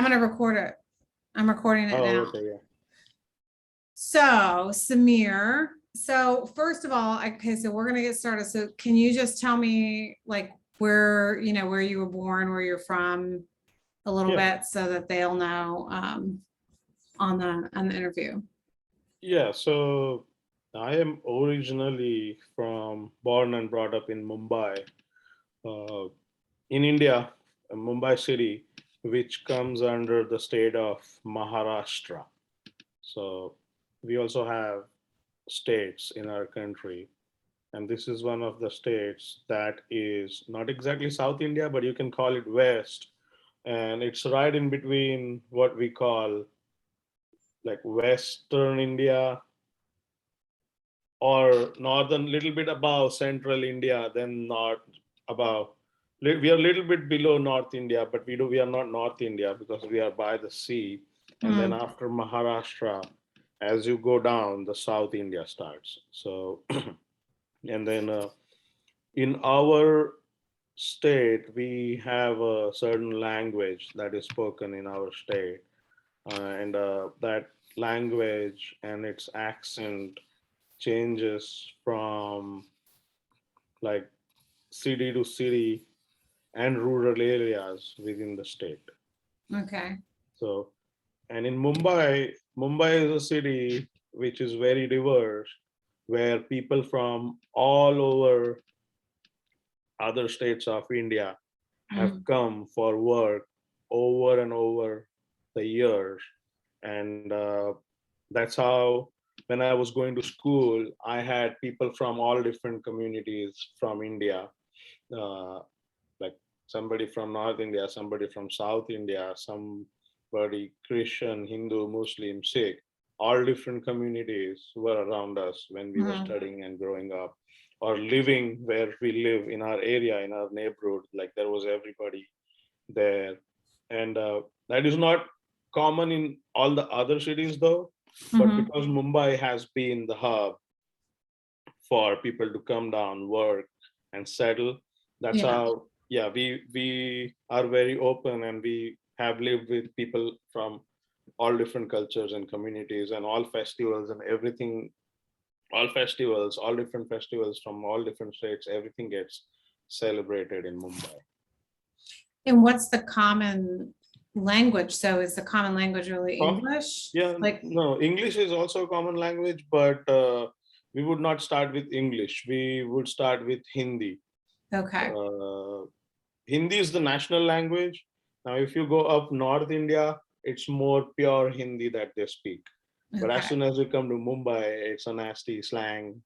I'm gonna record it. I'm recording it Oh, now. okay, yeah. So Samir, so first of all, okay, so we're gonna get started. So can you just tell me like where, where you were born, where you're from a little Yeah, bit so that they'll know on the interview. yeah. So I am originally born and brought up in Mumbai, uh, in India, Mumbai city, which comes under the state of Maharashtra. So we also have states in our country, and this is one of the states that is not exactly South India, but you can call it West, and it's right in between what we call like Western India or northern, little bit above central India, then not above. We are a little bit below North India, but we are not North India because we are by the sea. And then Mm, after Maharashtra, as you go down, the South India starts. So, and then in our state, we have a certain language that is spoken in our state, and that language and its accent changes from like city to city and rural areas within the state. okay. So, and in Mumbai is a city which is very diverse, where people from all over other states of India have Mm, come for work over and over the years. And that's how, when I was going to school, I had people from all different communities from India, uh, like somebody from North India, somebody from South India, somebody Christian, Hindu, Muslim, Sikh, all different communities were around us when we were mhm. studying and growing up, or living where we live in our area, in our neighborhood. Like there was everybody there. And that is not common in all the other cities though, but Mhm. because Mumbai has been the hub for people to come down, work, and settle. That's Yeah. how, yeah, we are very open, and we have lived with people from all different cultures and communities and all festivals and everything, all festivals, all different festivals from all different states, everything gets celebrated in Mumbai. And what's the common language? So is the common language really Oh, English? yeah, Like, no, English is also a common language, but we would not start with English. We would start with Hindi. okay, Uh, Hindi is the national language. Now, if you go up North India, it's more pure Hindi that they speak. But as okay, soon as you come to Mumbai, it's a nasty slang,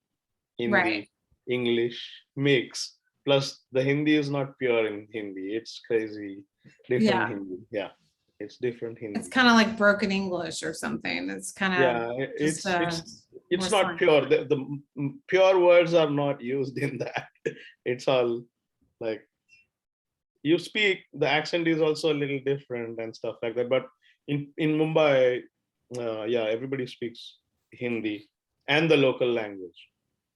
right. Hindi, English mix. Plus, the Hindi is not pure in Hindi. It's crazy, different Yeah. Hindi. Yeah, it's different It's Hindi. kind of like broken English or something. It's kind of Yeah, just more it's not slang. pure. The pure words are not used in that. It's all like you speak, the accent is also a little different and stuff like that. But in Mumbai, yeah, everybody speaks Hindi and the local language.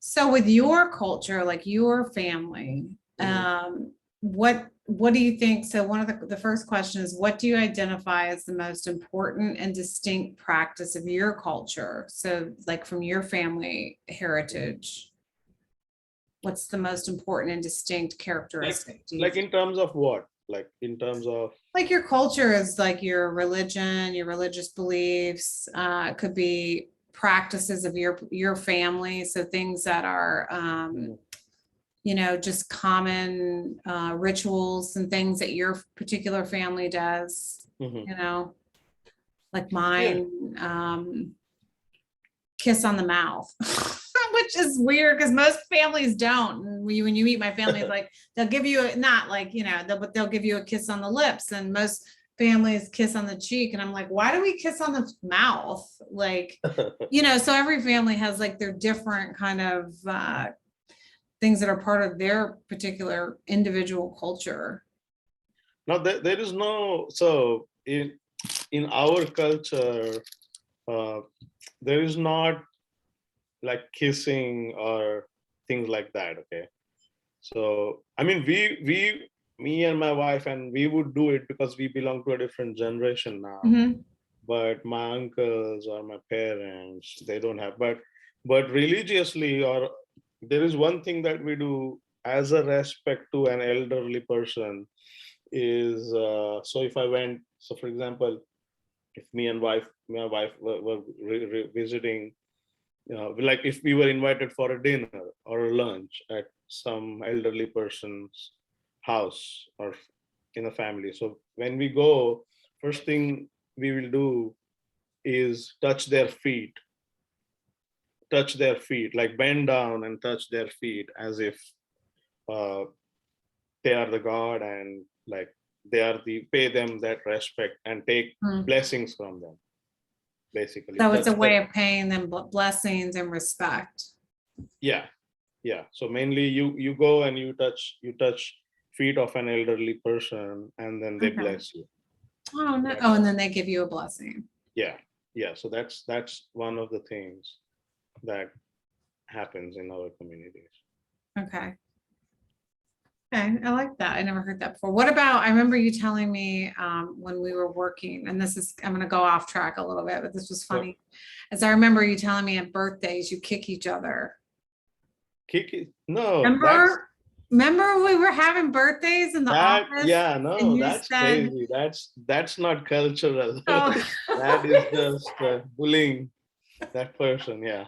So with your culture, like your family, Mhm. what do you think? So one of the first question is, what do you identify as the most important and distinct practice of your culture? So like from your family heritage, what's the most important and distinct like characteristic? Do you like in terms of what, like in terms of like your culture is like your religion, your religious beliefs, it could be practices of your family, so things that are Mhm. just common rituals and things that your particular family does, Mhm. you know, like Yeah. mine, kiss on the mouth. Which is weird because most families don't. And when you meet my family, like they'll give you not like, but they'll give you a kiss on the lips, and most families kiss on the cheek. And I'm like, why do we kiss on the mouth? Like, so every family has like their different kind of things that are part of their particular individual culture. Now there is no, so in our culture, uh, there is not like kissing or things like that. Okay, so I mean, we me and my wife, and we would do it because we belong to a different generation now. Mhm. But my uncles or my parents, they don't have. But religiously, or there is one thing that we do as a respect to an elderly person is so if I went, so for example, if my wife were visiting, like if we were invited for a dinner or a lunch at some elderly person's house or in a family. So when we go, first thing we will do is touch their feet, like bend down and touch their feet as if uh, they are the god, and like they are the pay them that respect and take Mm. blessings from them, basically So it's touch a their, way of paying them blessings and respect. yeah, yeah. So mainly you go and you touch feet of an elderly person, and then they Okay. bless you. Oh, no. That's Oh, and how, then they give you a blessing. yeah, yeah. So that's one of the things that happens in our communities. Okay. Okay, I like that. I never heard that before. What about, I remember you telling me when we were working, and this is, I'm gonna go off track a little bit, but this was Yeah. funny. As I remember you telling me at birthdays, you kick each other. Kiki, no, Remember we were having birthdays in the office yeah, and no, you that's said, crazy. That's not cultural. oh. That is just bullying that person. Yeah,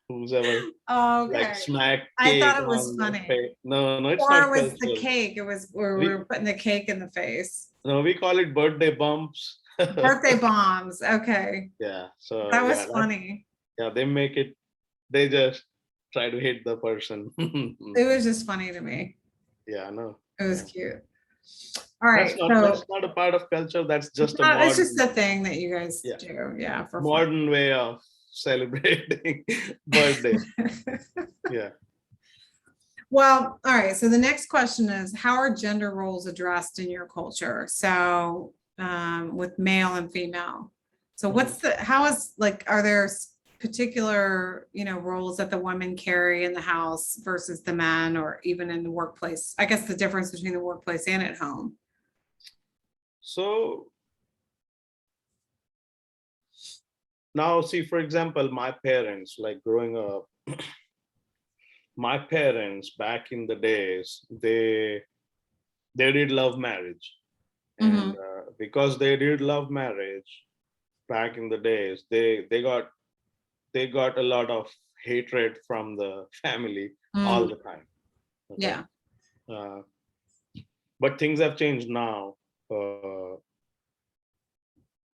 who's ever like Okay, smack I cake thought it was on their funny. face. No, no, it's Or not it was the cultural. cake. It was where we We were putting the cake in the face. no, we call it birthday bumps. Birthday bombs. Okay. Yeah, so That was yeah, that funny. yeah, they make it. They just try to hit the person. It was just funny to me. Yeah, no, It was yeah. cute. All right. That's So not a part of culture. That's just a it's just modern, a thing that you guys yeah, do. Yeah, for fun. modern way of celebrating birthday. Yeah. Well, all right. So the next question is, how are gender roles addressed in your culture? So with male and female. So Mhm. how is like, are there particular, roles that the women carry in the house versus the men, or even in the workplace? I guess the difference between the workplace and at home. So now, see, for example, my parents, like growing up, my parents back in the days, they did love marriage, and Mhm. because they did love marriage back in the days, they got a lot of hatred from the family all Mm, the time. Okay, yeah. uh, but things have changed now.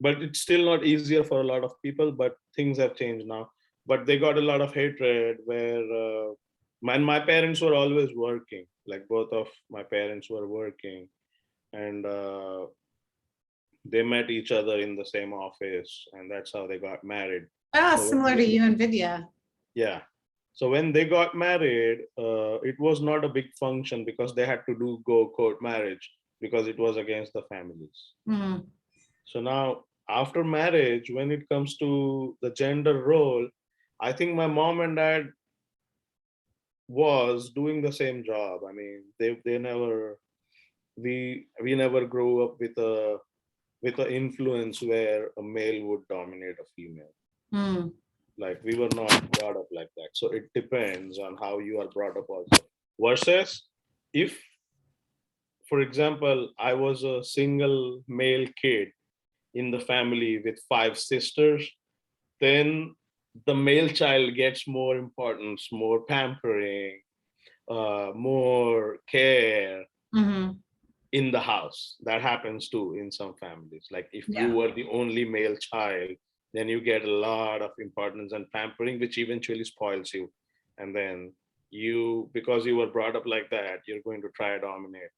But it's still not easier for a lot of people, but things have changed now. But they got a lot of hatred where my parents were always working, like both of my parents were working, and they met each other in the same office, and that's how they got married. Ah, So similar to you and Vidya. yeah, so when they got married, it was not a big function because they had to do go court marriage because it was against the families. Mm, So now, after marriage, when it comes to the gender role, I think my mom and dad was doing the same job. I mean, they never we never grew up with a influence where a male would dominate a female. mm, Like we were not brought up like that. So it depends on how you are brought up also. Versus if, for example, I was a single male kid in the family with five sisters, then the male child gets more importance, more pampering, more care mhm. in the house. That happens too in some families. Like if you Yeah. were the only male child, then you get a lot of importance and pampering, which eventually spoils you. And then you, because you were brought up like that, you're going to try to dominate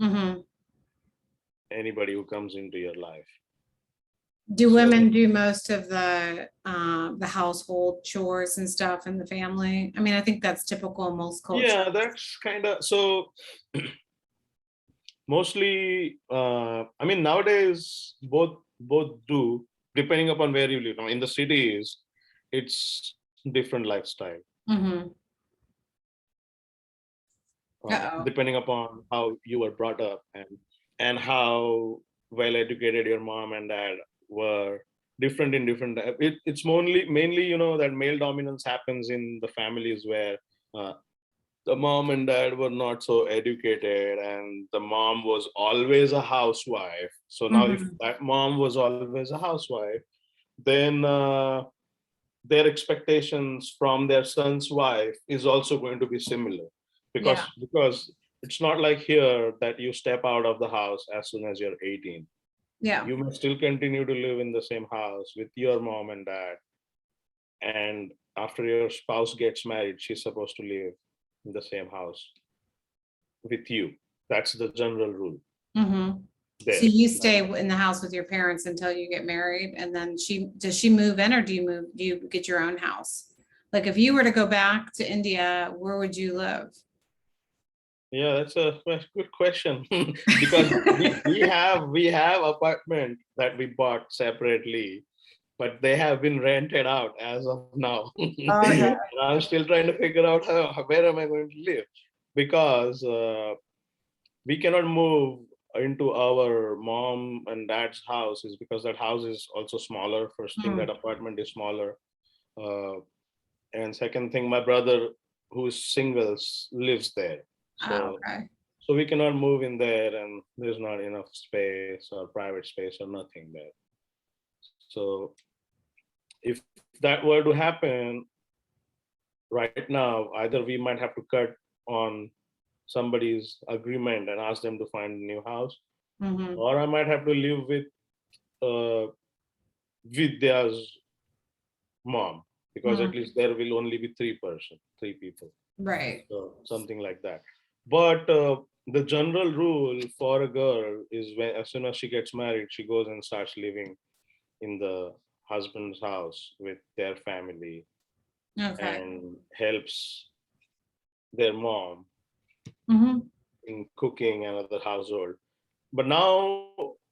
Mhm. anybody who comes into your life. Do So women do most of the household chores and stuff in the family? I mean, I think that's typical in most cultures. yeah, that's kind of so. Mostly, I mean, nowadays both do, depending upon where you live. Now, in the cities, it's different lifestyle. Mhm. Uh-oh. depending upon how you were brought up and how well educated your mom and dad were. Different in different. It's mainly that male dominance happens in the families where uh, the mom and dad were not so educated and the mom was always a housewife. So now if Mhm. that mom was always a housewife, then their expectations from their son's wife is also going to be similar, Yeah. because it's not like here that you step out of the house as soon as you're 18. Yeah. You may still continue to live in the same house with your mom and dad, and after your spouse gets married, she's supposed to live in the same house with you. That's the general rule Hmm. So there. you stay in the house with your parents until you get married, and then does she move in, or do you get your own house? Like if you were to go back to India, where would you live? Yeah, that's a good question. Because we have apartment that we bought separately, but they have been rented out as of now. Okay. I'm still trying to figure out where am I going to live, because we cannot move into our mom and dad's house, is because that house is also smaller. First thing, that Mm. apartment is smaller, uh, and second thing, my brother who's singles lives there, Oh, so okay. we cannot move in there, and there's not enough space or private space or nothing there. So if that were to happen right now, either we might have to cut on somebody's agreement and ask them to find a new house, Hmm. or I might have to live with Vidya's mom, because at least there will only be three people, Right. so something like that. But the general rule for a girl is, when as soon as she gets married, she goes and starts living in the husband's house with their family Okay. and helps their mom Hmm. in cooking and other household. But now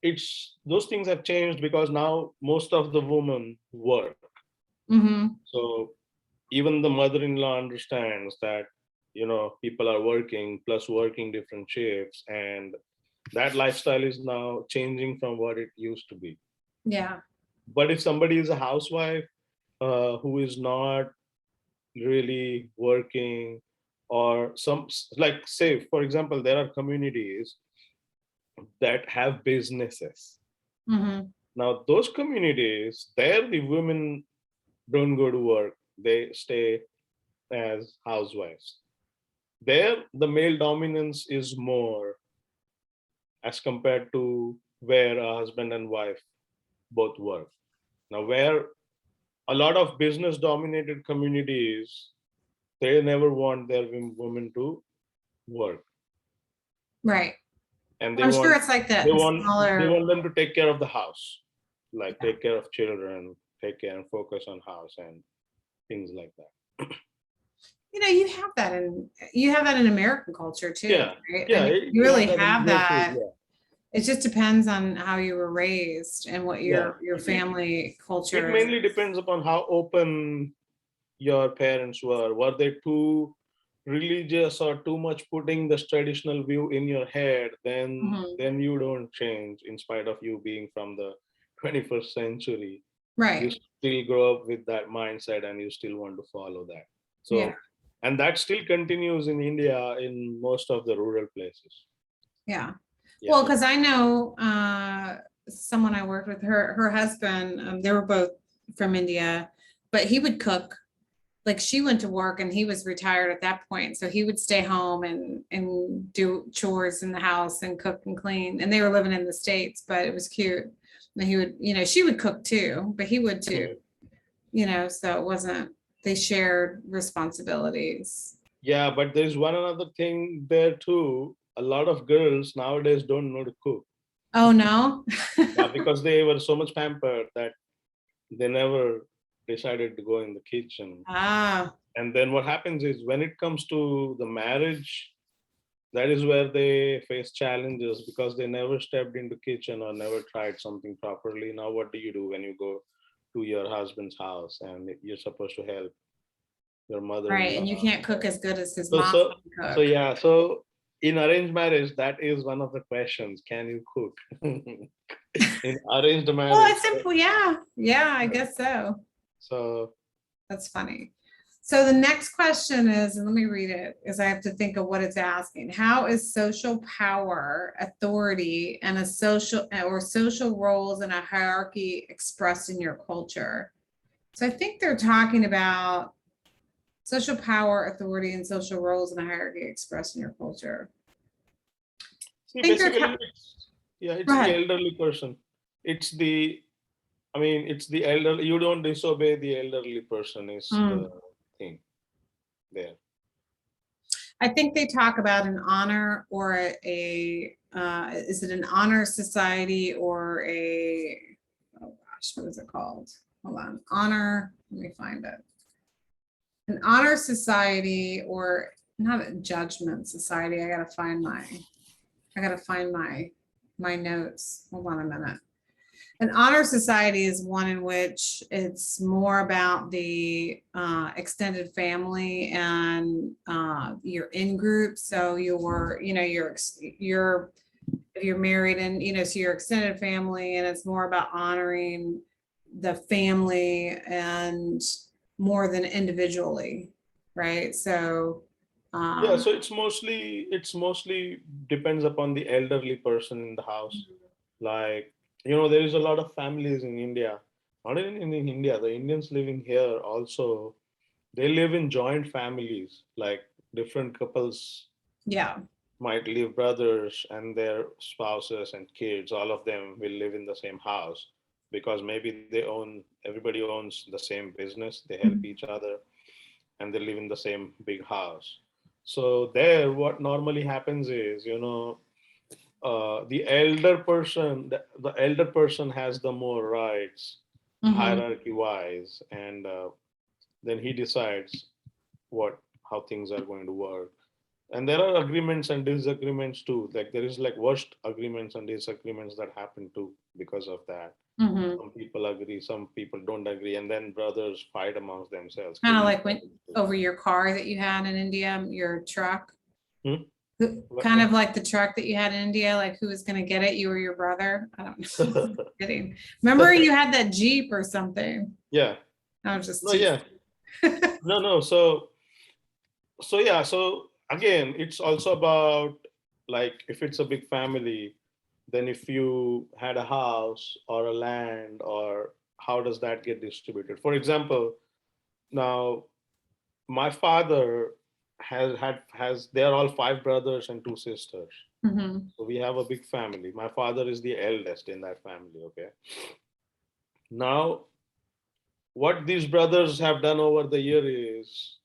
it's those things have changed, because now most of the women work. Hmm. So even the mother-in-law understands that people are working, plus working different shifts, and that lifestyle is now changing from what it used to be. Yeah. But if somebody is a housewife, who is not really working, or some, like, say for example, there are communities that have businesses. Hmm. Now those communities, there the women don't go to work, they stay as housewives. There the male dominance is more as compared to where a husband and wife both work. Now where a lot of business dominated communities, they never want their women to work, Right. and I'm sure it's like that they in want they smaller. want them to take care of the house, like Yeah. take care of children, take care and focus on house and things like that. You have that in American culture too, Yeah, right? I yeah, mean, you you really have that in have here too. that. It just depends on how you were raised and what Yeah, your family it culture mainly is. depends upon how open your parents were. Were they too religious or too much putting this traditional view in your head? Mhm. Then you don't change, in spite of you being from the 21st century. You Right. still grow up with that mindset and you still want to follow that. Yeah. So, and that still continues in India in most of the rural places. Yeah. Yeah. Well, because I know someone I worked with, her husband, they were both from India, but he would cook. Like she went to work and he was retired at that point. So he would stay home and do chores in the house and cook and clean. And they were living in the States, but it was cute. And he would, she would cook too, but he would too, Mhm. so it wasn't, they shared responsibilities. Yeah, but there's one another thing there too. A lot of girls nowadays don't know to cook. Oh, no. Yeah, because they were so much pampered that they never decided to go in the kitchen. Ah, And then what happens is, when it comes to the marriage, that is where they face challenges, because they never stepped into kitchen or never tried something properly. Now what do you do when you go to your husband's house and you're supposed to help your Right, and you mother-in-law. can't cook as good as his So mom so can so cook. yeah. So in arranged marriage, that is one of the questions. Can you cook? In arranged Well, marriage. it's simple, yeah, yeah, I guess so. So That's funny. So the next question is, and let me read it, is I have to think of what it's asking. How is social power, authority, and a social or social roles in a hierarchy expressed in your culture? So I think they're talking about social power, authority, and social roles in a hierarchy expressed in your culture. see, I think they're, basically, it's go the ahead. elderly person. It's the, I mean, it's the elder. You don't disobey the elderly person is Mm. the thing there. I think they talk about an honor or is it an honor society or oh gosh, what is it called? Hold on, honor, let me find it. An honor society or not a judgment society. I gotta find my notes. Hold on a minute. An honor society is one in which it's more about the extended family and you're in groups. So if you're married and, so your extended family, and it's more about honoring the family and more than individually, right? So, Yeah, um, so it's mostly depends upon the elderly person in the house. Like, there is a lot of families in India, not even in India, the Indians living here also, they live in joint families, like different couples yeah. might live, brothers and their spouses and kids, all of them will live in the same house because maybe everybody owns the same business, they help each other, and they live in the same big house. So there, what normally happens is, the elder person has the more rights, Mhm. hierarchy wise, and then he decides what how things are going to work. And there are agreements and disagreements too. Like there is like worst agreements and disagreements that happen too because of that. Mhm. Some people agree, some people don't agree, and then brothers fight amongst themselves, Kind kill of each like when other. over your car that you had in India, your truck. Hmm? Kind of like the truck that you had in India, like who was gonna get it, you or your brother? I don't know. Kidding. Remember you had that Jeep or something? Yeah. I was just No, teasing. yeah. No, no. So yeah, so again, it's also about, like, if it's a big family, then if you had a house or a land, or how does that get distributed? For example, now my father has they're all five brothers and two sisters. Mhm. So we have a big family. My father is the eldest in that family, okay? Now, what these brothers have done over the year is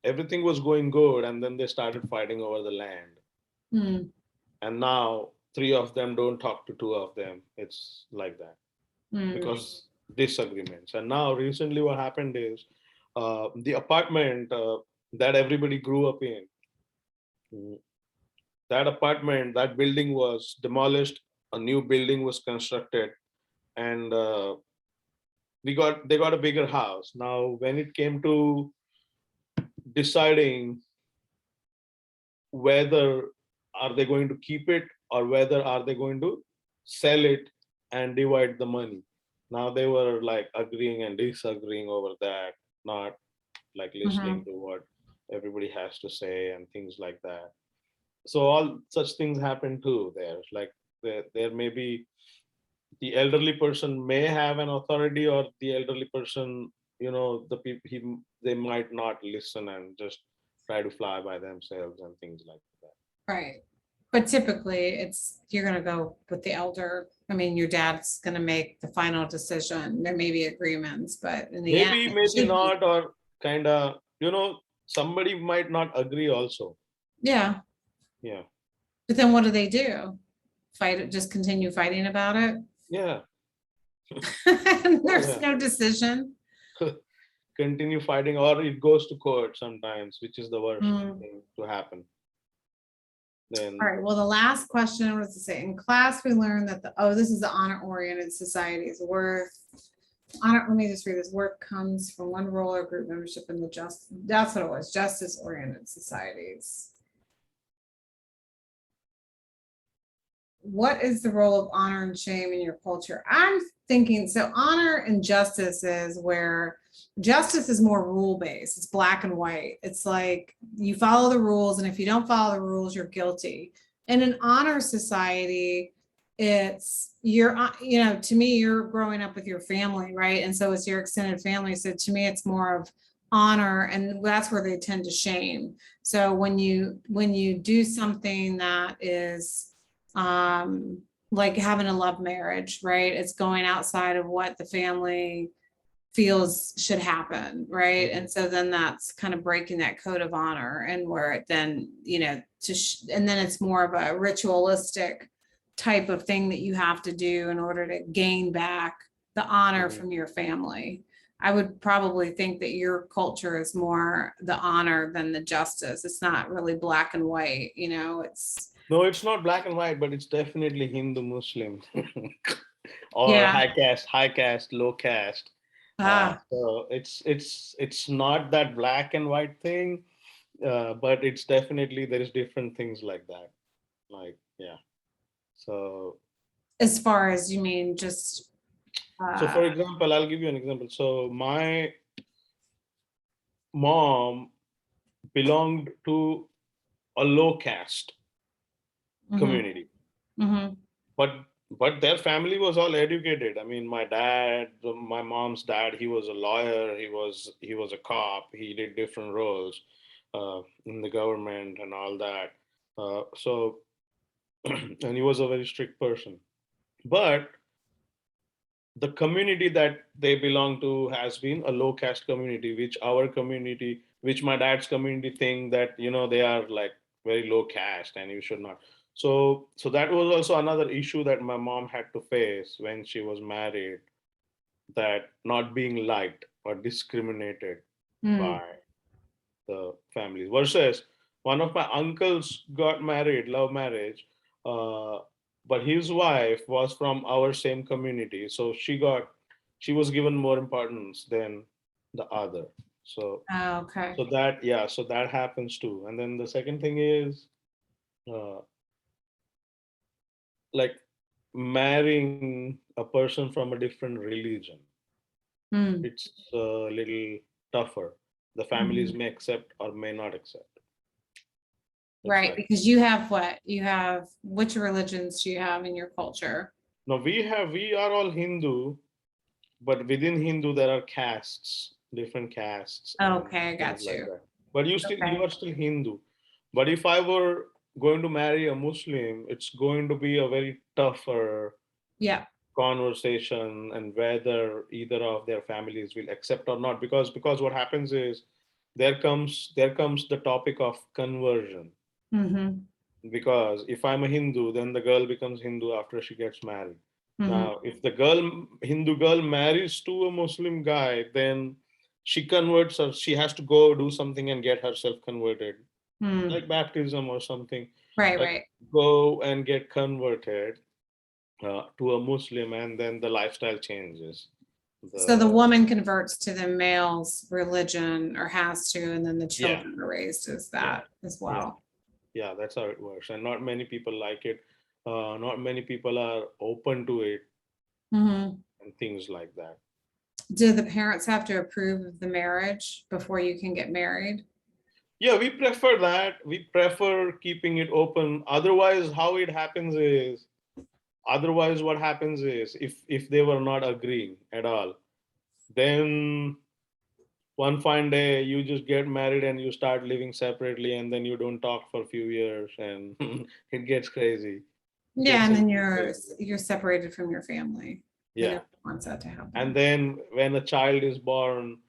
everything was going good, and then they started fighting over the land. Mm, And now three of them don't talk to two of them. It's like that mm, because disagreements. And now recently, what happened is the apartment that everybody grew up in, mm, that building was demolished. A new building was constructed, and they got a bigger house. Now, when it came to deciding whether are they going to keep it or whether are they going to sell it and divide the money, now they were like agreeing and disagreeing over that, not like listening mhm. to what everybody has to say and things like that. So all such things happen too there. Like there may be, the elderly person may have an authority, or the elderly person, the people, they might not listen and just try to fly by themselves and things like that. Right. But typically it's, you're gonna go with the elder. I mean, your dad's gonna make the final decision. There may be agreements, but in the end, Maybe, it maybe should be. not, or kind of, somebody might not agree also. Yeah, Yeah. but then what do they do? Fight it, just continue fighting about it? Yeah. Oh, There's yeah. no decision. Continue fighting, or it goes to court sometimes, which is the worst Mm. thing to happen. All Then, right, well, the last question was to say, in class, we learned that this is the honor-oriented society is worth Honor, let me just read this. Work comes from one role or group membership in the that's what it was, justice-oriented societies. What is the role of honor and shame in your culture? I'm thinking, so honor and justice is where justice is more rule-based. It's black and white. It's like you follow the rules, and if you don't follow the rules, you're guilty. In an honor society, it's to me, you're growing up with your family, right? And so it's your extended family. So to me, it's more of honor, and that's where they tend to shame. So when you do something that is like having a love marriage, right? It's going outside of what the family feels should happen, right? And so then that's kind of breaking that code of honor, and where it then, and then it's more of a ritualistic type of thing that you have to do in order to gain back the honor from your family. I would probably think that your culture is more the honor than the justice. It's not really black and white, it's No, it's not black and white, but it's definitely Hindu Muslim or yeah. high caste, low caste. So it's not that black and white thing, but it's definitely there is different things like that. Like yeah. So As far as you mean, just for example, I'll give you an example. So my mom belonged to a low caste community, mhm. but their family was all educated. I mean, my mom's dad, he was a lawyer, he was a cop, he did different roles in the government and all that. So and he was a very strict person, but the community that they belong to has been a low caste community, which my dad's community think that they are like very low caste and you should not. So that was also another issue that my mom had to face when she was married, that not being liked or discriminated Mm. by the families. Versus one of my uncles got married, love marriage, uh, but his wife was from our same community, so she was given more importance than the other. So Okay. so that happens too. And then the second thing is uh, like marrying a person from a different religion. Mm. It's a little tougher. The families Mhm. may accept or may not accept. It's Right, like because you have which religions do you have in your culture? now we are all Hindu, but within Hindu there are castes, different castes and Okay, I things got like you. that. But you Okay. are still Hindu. But if I were going to marry a Muslim, it's going to be a very tougher Yeah. conversation, and whether either of their families will accept or not. Because what happens is there comes the topic of conversion. Mm-hmm. Because if I'm a Hindu, then the girl becomes Hindu after she gets married. Mm-hmm. Now, if the Hindu girl marries to a Muslim guy, then she converts, or she has to go do something and get herself converted, Mm. like baptism or something, Right, like right. go and get converted to a Muslim, and then the lifestyle changes. So the The woman converts to the male's religion, or has to, and then the Yeah, children are raised as yeah, that as yeah, well. yeah. That's how it works, and not many people like it. Not many people are open to it, Mm-hmm. and things like that. Do the parents have to approve of the marriage before you can get married? Yeah, we prefer that. We prefer keeping it open. Otherwise what happens is, if they were not agreeing at all, then one fine day you just get married and you start living separately, and then you don't talk for a few years, and it gets crazy. It Yeah, gets and a then little you're crazy. you're separated from your family, and Yeah. nobody wants that to And happen. then when a child is born,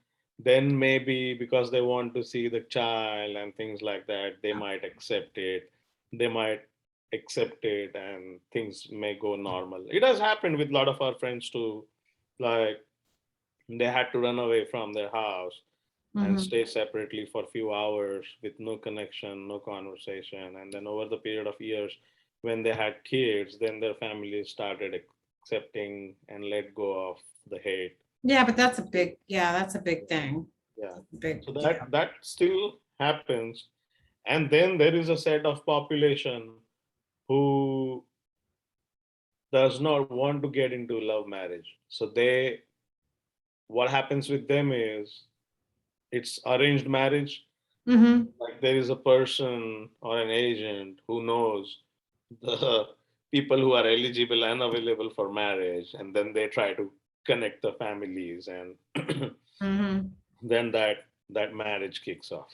then maybe because they want to see the child and things like that, they might accept it. They might accept it, and things may go normal. It has happened with a lot of our friends too. Like they had to run away from their house and Mm-hmm. stay separately for a few hours with no connection, no conversation. And then over the period of years, when they had kids, then their families started accepting and let go of the hate. Yeah, but that's a big thing. Yeah. Big So deal. that still happens. And then there is a set of population who does not want to get into love marriage. So what happens with them is it's arranged marriage. Mm-hmm. Like there is a person or an agent who knows the people who are eligible and available for marriage, and then they try to connect the families, and Mm-hmm. then that marriage kicks off.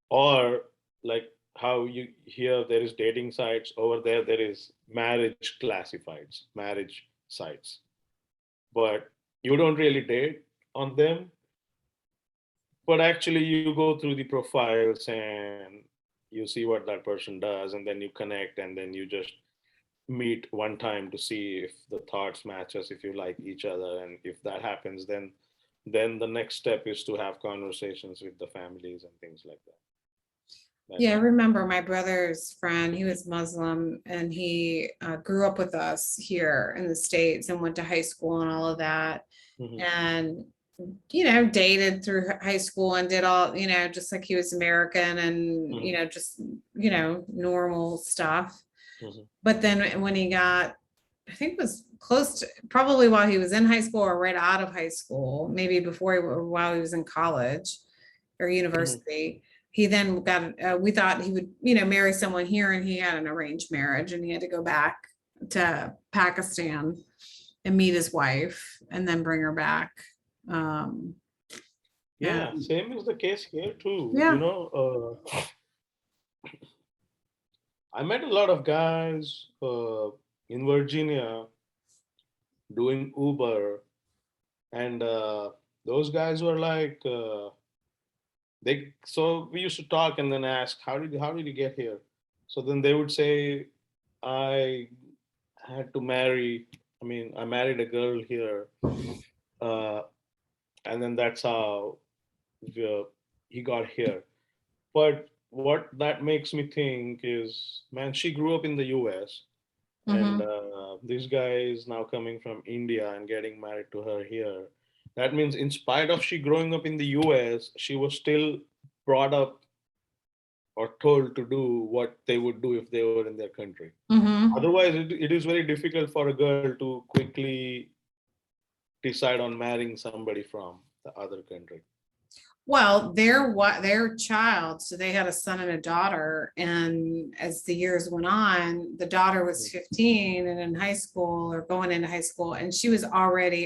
Or like how you here there is dating sites, over there is marriage classifieds, marriage sites, but you don't really date on them, but actually you go through the profiles and you see what that person does, and then you connect, and then you just meet one time to see if the thoughts matches, if you like each other, and if that happens, then the next step is to have conversations with the families and things like that. Yeah, I That's remember my brother's friend, he was Muslim and he grew up with us here in the States and went to high school and all of that. Mhm, And, dated through high school and did all, just like he was American and, mhm, just, normal stuff. mhm, But then when he got, I think it was close to probably while he was in high school or right out of high school, maybe before while he was in college or mhm. university. He then got, we thought he would, marry someone here and he had an arranged marriage and he had to go back to Pakistan and meet his wife and then bring her back. Um, Yeah, and same is the case here too. yeah, I met a lot of guys in Virginia doing Uber, and those guys were like, they. So we used to talk and then ask, how did you get here? So then they would say, I had to marry. I mean, I married a girl here, uh, and then that's how uh, he got here. But what that makes me think is, man, she grew up in the US, and mhm. this guy is now coming from India and getting married to her here. That means, in spite of she growing up in the US, she was still brought up or told to do what they would do if they were in their country. Mhm. Otherwise, it is very difficult for a girl to quickly decide on marrying somebody from the other country. Well, their child, so they had a son and a daughter, and as the years went on, the daughter was 15 and in high school or going into high school, and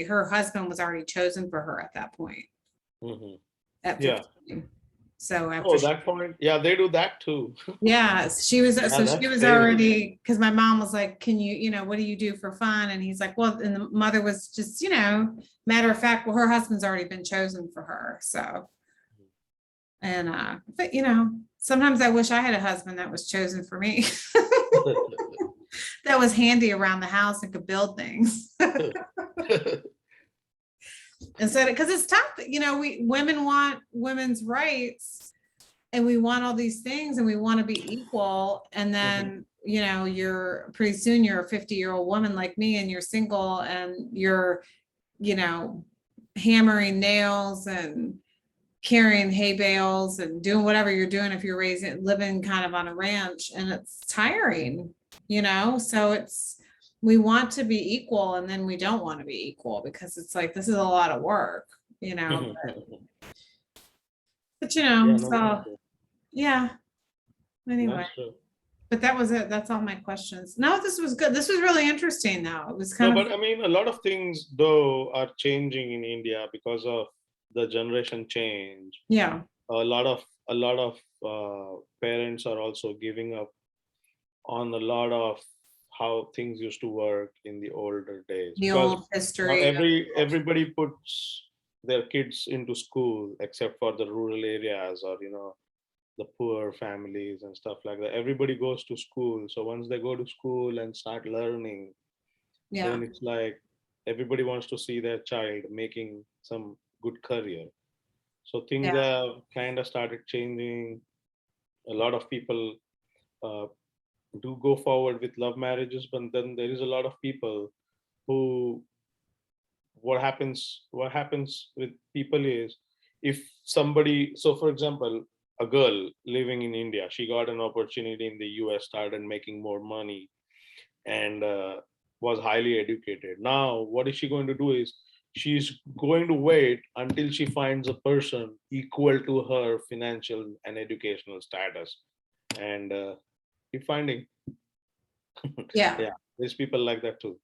her husband was already chosen for her at that point, Hmm. at Yeah. 15. So after Oh, she, that point. Yeah, they do that too. yeah, Yeah, she that's was crazy. already, because my mom was like, can you, what do you do for fun? And he's like, well, and the mother was just, matter of fact, well, her husband's already been chosen for her. So and but sometimes I wish I had a husband that was chosen for me, that was handy around the house and could build things. Instead of, because it's tough, we women want women's rights and we want all these things and we want to be equal. And Mhm. then, you're pretty soon you're a 50-year-old woman like me and you're single and you're, you know, hammering nails and carrying hay bales and doing whatever you're doing if you're living kind of on a ranch, and it's tiring, so we want to be equal and then we don't want to be equal because it's like this is a lot of work, but Yeah, no, that's so true. yeah, anyway, That's true. but that was it, that's all my questions. No, this was good, this was really interesting though, it was No, kind of, but I mean, a lot of things though are changing in India because of the generation change. yeah, A lot of parents are also giving up on a lot of how things used to work in the older days, the because old now history of everybody puts their kids into school except for the rural areas, or the poor families and stuff like that. Everybody goes to school, so once they go to school and start learning, yeah, then it's like everybody wants to see their child making some good career. So things yeah, have kind of started changing. A lot of people uh, do go forward with love marriages, but then there is a lot of people who what happens with people is, if somebody, so for example, a girl living in India, she got an opportunity in the US, started making more money, and was highly educated. Now what is she going to do is, she's going to wait until she finds a person equal to her financial and educational status, and keep finding. Yeah. Yeah, there's people like that too.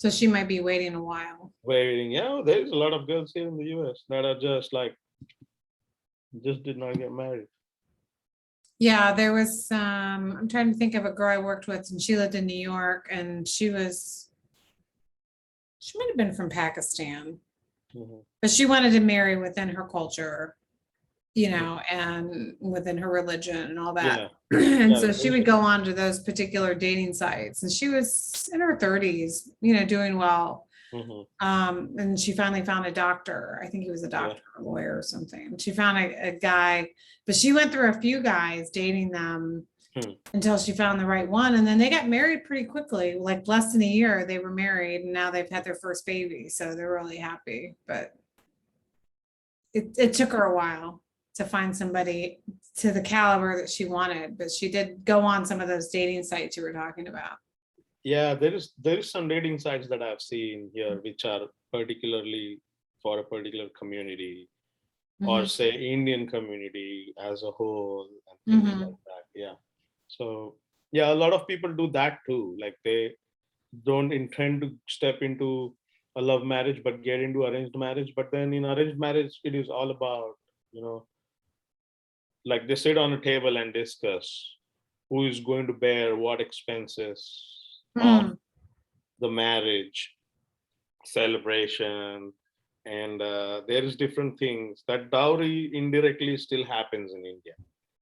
So she might be waiting a while. Waiting. Yeah, there's a lot of girls here in the US that are just like, just did not get married. Yeah, there was I'm trying to think of a girl I worked with, and she lived in New York, and she might have been from Pakistan, Mhm. but she wanted to marry within her culture, you Mhm. know, and within her religion and all Yeah, that. And yeah, so she would go on to those particular dating sites, and she was in her 30s, you know, doing well. mhm, And she finally found a doctor. I think he was a yeah, doctor or lawyer or something. She found a guy, but she went through a few guys dating them hmm. until she found the right one. And then they got married pretty quickly, like less than a year they were married, and now they've had their first baby. So they're really happy. But it took her a while to find somebody to the caliber that she wanted. But she did go on some of those dating sites you were talking about. Yeah, there is some dating sites that I've seen here which are particularly for a particular community, or Mhm. say Indian community as a whole, and things Mhm. like that. Yeah. So yeah, a lot of people do that too. Like they don't intend to step into a love marriage but get into arranged marriage. But then in arranged marriage, it is all about, you know, like they sit on a table and discuss who is going to bear what expenses of Mm. the marriage celebration, and there is different things. That dowry indirectly still happens in India,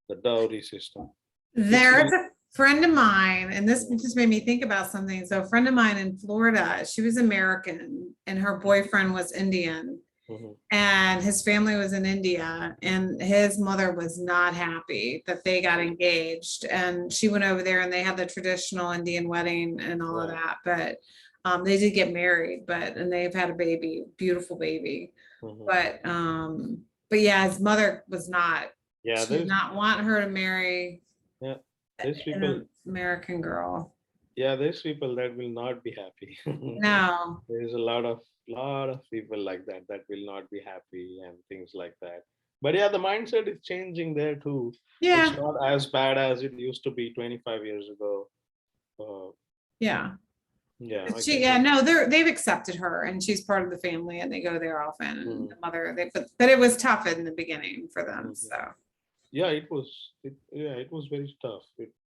the dowry system. It's There's still. a friend of mine, and this just made me think about something. So, a friend of mine in Florida, she was American, and her boyfriend was Indian, Mhm. and his family was in India, and his mother was not happy that they got engaged. And she went over there, and they had the traditional Indian wedding and all of Right. that. But they did get married, and they've had a baby, beautiful baby. Mhm. But yeah, his mother was not. Yeah, She did there's not want her to marry yeah, there's people. an American girl. Yeah, there's people that will not be happy. No. There's a lot of people like that will not be happy and things like that. But yeah, the mindset is changing there too. It's Yeah. not as bad as it used to be 25 years ago. Uh, Yeah. yeah, I She, can yeah, tell. no, they've accepted her, and she's part of the family, and they go there often. And Mm, the mother, but it was tough in the beginning for them. mhm. So Yeah, it was. Yeah, it was very tough.